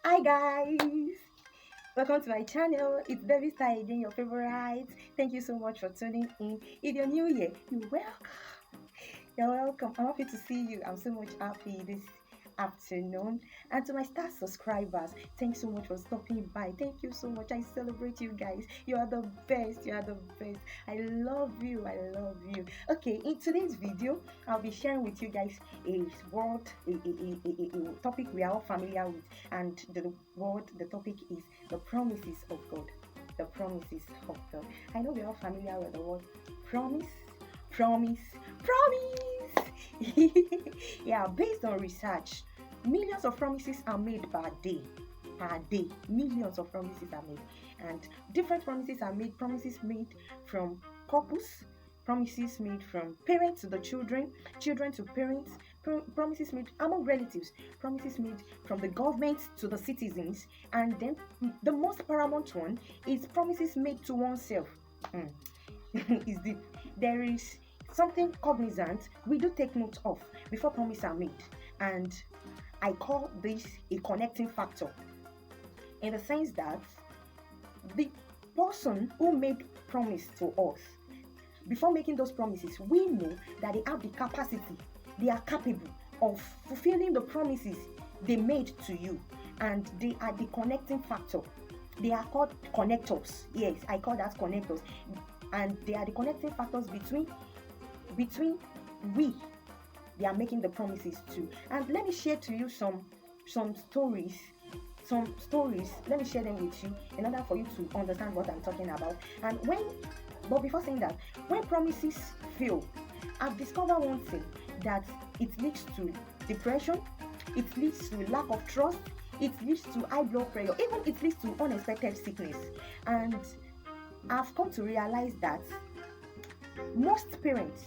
Hi guys, welcome to my channel. It's Baby Star again, your favorite. Thank you so much for tuning in. If you're new here, you're welcome. You're welcome. I'm happy to see you. I'm so much happy this afternoon. And to my star subscribers, thanks so much for stopping by. Thank you so much. I celebrate you guys. You are the best. You are the best. I love you. I love you. Okay, in today's video, I'll be sharing with you guys a word, a topic we are all familiar with. And the topic is the promises of God. The promises of God. I know we're all familiar with the word promise, promise, promise. Yeah, based on research, millions of promises are made per day. Per day, millions of promises are made, and different promises are made. Promises made from couples, promises made from parents to the children, children to parents, promises made among relatives, promises made from the government to the citizens, and then the most paramount one is promises made to oneself. Mm. Is deep. There is something cognizant we do take note of before promises are made, and I call this a connecting factor in the sense that the person who made promise to us, before making those promises, we know that they have the capacity, they are capable of fulfilling the promises they made to you, and they are the connecting factor. They are called connectors. Yes, I call that connectors, and they are the connecting factors between we they are making the promises to. And let me share to you some stories. Some stories, let me share them with you in order for you to understand what I'm talking about. But before saying that, when promises fail, I've discovered one thing, that it leads to depression, it leads to lack of trust, it leads to high blood pressure, even it leads to unexpected sickness. And I've come to realize that most parents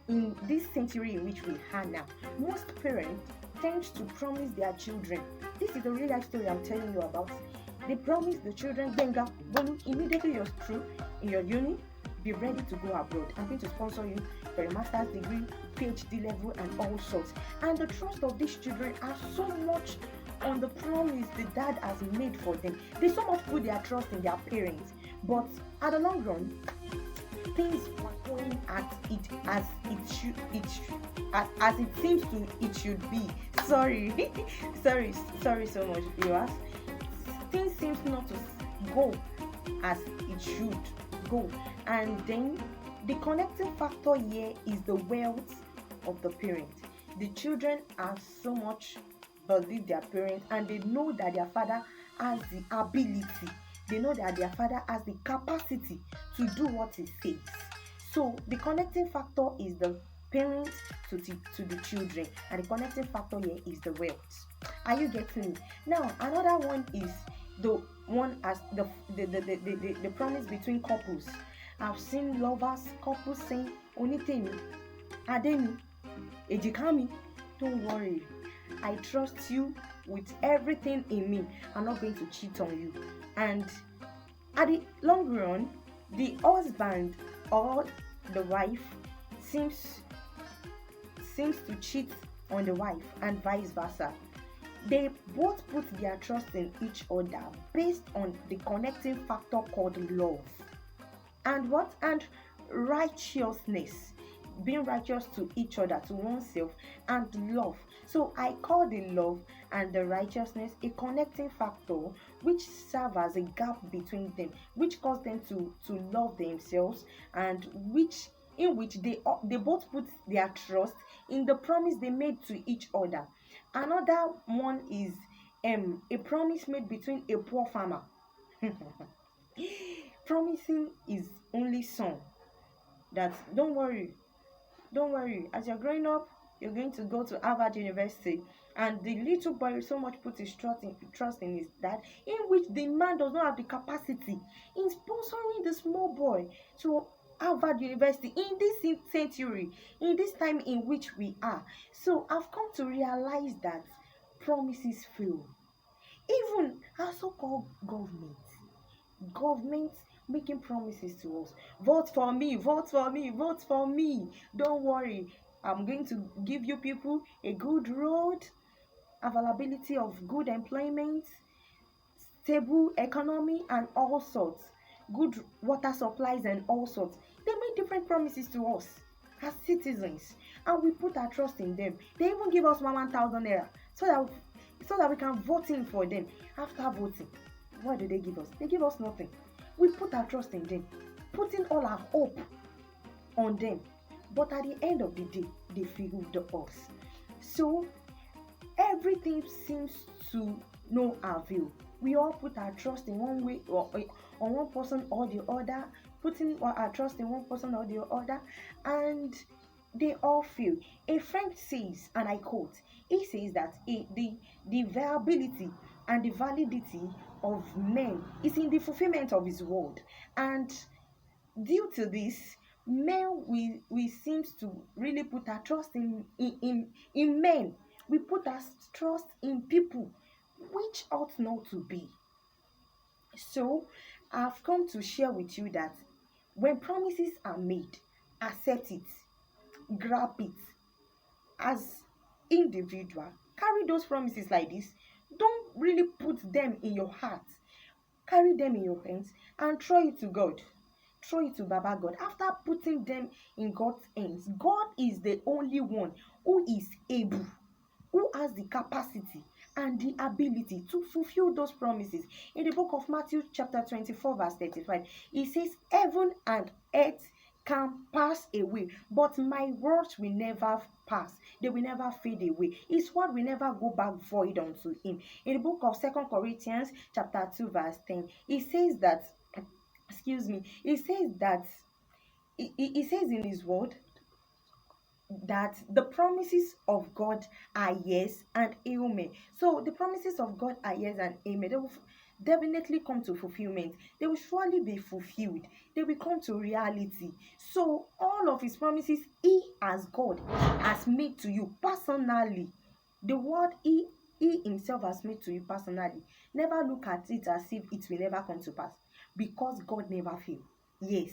in this century in which we are now, most parents tend to promise their children. This is the real life story I'm telling you about. They promise the children, Benga, Bolu, immediately you're through in your uni, be ready to go abroad. I'm going to sponsor you for a master's degree, PhD level, and all sorts. And the trust of these children are so much on the promise the dad has made for them. They so much put their trust in their parents. But at the long run, things were going as it seems to it should be. Sorry, sorry so much, viewers. Things seems not to go as it should go, and then the connecting factor here is the wealth of the parent. The children are so much believe their parents, and they know that their father has the ability, they know that their father has the capacity to do what he says. So the connecting factor is the parents to the children, and the connecting factor here is the wealth. Are you getting me? Now another one is the one as the promise between couples. I've seen lovers, couples saying, Onitemi, Ademi, Ejikami, don't worry, I trust you with everything in me. I'm not going to cheat on you. And at the long run, the husband or the wife seems to cheat on the wife, and vice versa. They both put their trust in each other based on the connecting factor called love. And what? And righteousness. Being righteous to each other, to oneself, and love. So I call the love and the righteousness a connecting factor which serve as a gap between them, which cause them to love themselves, and which they both put their trust in the promise they made to each other. Another one is a promise made between a poor farmer. Promising is only son that don't worry, as you're growing up, you're going to go to Harvard University. And the little boy so much put his trust in his dad, in which the man does not have the capacity in sponsoring the small boy to Harvard University in this century, in this time in which we are. So I've come to realize that promises fail. Even our so-called government making promises to us. Vote for me, vote for me, vote for me. Don't worry, I'm going to give you people a good road. availability of good employment, stable economy, and all sorts, good water supplies, and all sorts. They made different promises to us as citizens, and we put our trust in them. They even give us 1,000 naira so that we can vote in for them. After voting, what do they give us? They give us nothing. We put our trust in them, putting all our hope on them. But at the end of the day, they failed us. So everything seems to no avail. We all put our trust in one way or on one person or the other, putting our trust in one person or the other, and they all fail. A friend says, and I quote, he says that the viability and the validity of men is in the fulfillment of his word. And due to this, men we seems to really put our trust in men. We put our trust in people, which ought not to be. So I've come to share with you that when promises are made, accept it, grab it as individual. Carry those promises like this. Don't really put them in your heart. Carry them in your hands and throw it to God. Throw it to Baba God. After putting them in God's hands, God is the only one who is able, who has the capacity and the ability to fulfill those promises. In the book of Matthew, chapter 24, verse 35, it says, Heaven and earth can pass away, but my words will never pass. They will never fade away. His word will never go back void unto him. In the book of 2 Corinthians, chapter 2, verse 10, it says that, it says that, it says in his word that the promises of God are yes and amen. So the promises of God are yes and amen. They will definitely come to fulfillment. They will surely be fulfilled. They will come to reality. So all of his promises, he as God has made to you personally. The word he himself has made to you personally. Never look at it as if it will never come to pass, because God never fails. Yes,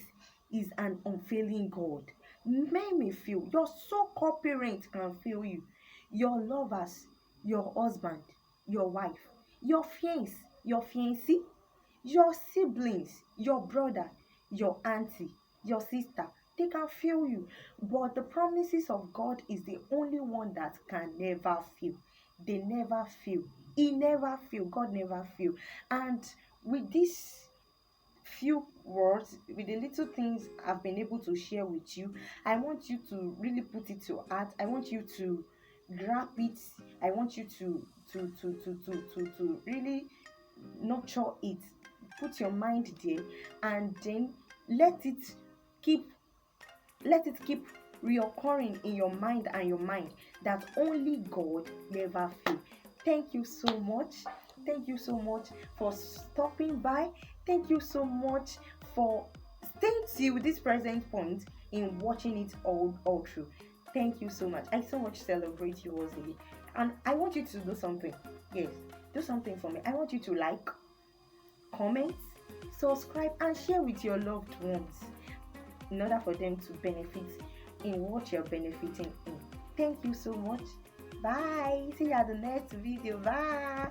is an unfailing God. Men may fail. Your so-called parents can fail you. Your lovers, your husband, your wife, your fiance, your fiancé, your siblings, your brother, your auntie, your sister, they can fail you. But the promises of God is the only one that can never fail. They never fail. He never fail. God never fail. And with this few words, with the little things I've been able to share with you, I want you to really put it to heart. I want you to grab it. I want you to really nurture it. Put your mind there, and then let it keep reoccurring in your mind and your mind that only God never fails. Thank you so much. Thank you so much for stopping by. Thank you so much for staying till this present point in watching it all through. Thank you so much. I so much celebrate you, Rosalie. And I want you to do something. Yes, do something for me. I want you to like, comment, subscribe, and share with your loved ones in order for them to benefit in what you're benefiting in. Thank you so much. Bye. See you at the next video. Bye.